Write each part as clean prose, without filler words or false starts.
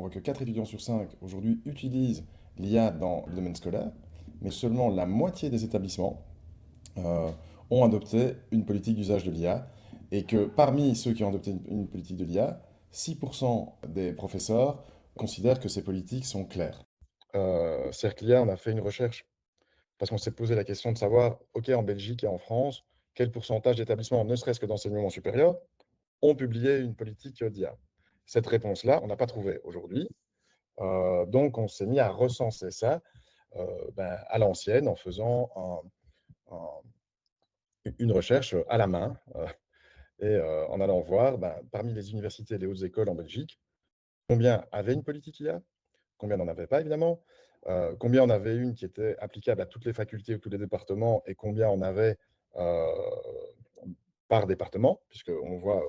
découvre que 4 étudiants sur 5 aujourd'hui utilisent l'IA dans le domaine scolaire, mais seulement la moitié des établissements euh, ont adopté une politique d'usage de l'IA, et que parmi ceux qui ont adopté une politique de l'IA, 6% des professeurs considèrent que ces politiques sont claires. Cerclia, on a fait une recherche parce qu'on s'est posé la question de savoir, OK, en Belgique et en France, quel pourcentage d'établissements, ne serait-ce que d'enseignement supérieur, ont publié une politique d'IA. Cette réponse-là, on n'a pas trouvé aujourd'hui. Donc, on s'est mis à recenser ça à l'ancienne en faisant une recherche à la main en allant voir parmi les universités et les hautes écoles en Belgique, combien avaient une politique IA, combien n'en avaient pas évidemment, combien en avait une qui était applicable à toutes les facultés ou tous les départements et combien en avait euh, par département, puisqu'on voit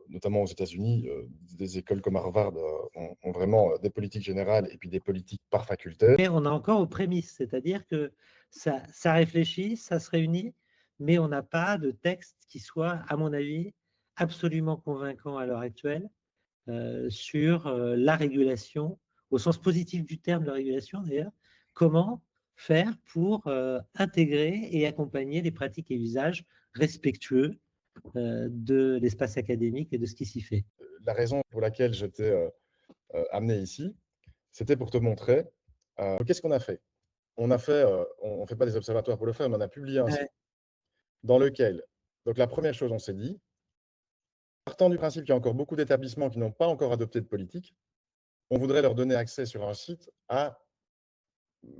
notamment aux États-Unis, des écoles comme Harvard ont vraiment des politiques générales et puis des politiques par faculté. Mais on est encore aux prémices, c'est-à-dire que ça réfléchit, ça se réunit, mais on n'a pas de texte qui soit, à mon avis, absolument convaincant à l'heure actuelle sur la régulation, au sens positif du terme de régulation d'ailleurs, comment faire pour intégrer et accompagner les pratiques et usages respectueux de l'espace académique et de ce qui s'y fait. La raison pour laquelle je t'ai amené ici, c'était pour te montrer qu'est-ce qu'on a fait. On ne fait pas des observatoires pour le faire, mais on a publié un site Ouais, dans lequel, donc la première chose, on s'est dit, partant du principe qu'il y a encore beaucoup d'établissements qui n'ont pas encore adopté de politique, on voudrait leur donner accès sur un site à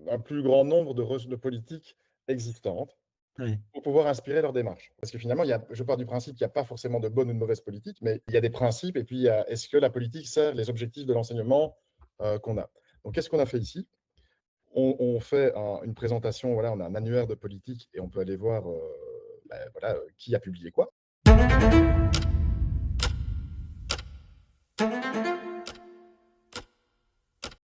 un plus grand nombre de politiques existantes ouais. pour pouvoir inspirer leur démarche. Parce que finalement, je pars du principe qu'il n'y a pas forcément de bonne ou de mauvaise politique, mais il y a des principes et puis est-ce que la politique sert les objectifs de l'enseignement qu'on a. Donc, qu'est-ce qu'on a fait ici? On fait une présentation, voilà, on a un annuaire de politique et on peut aller voir voilà, qui a publié quoi.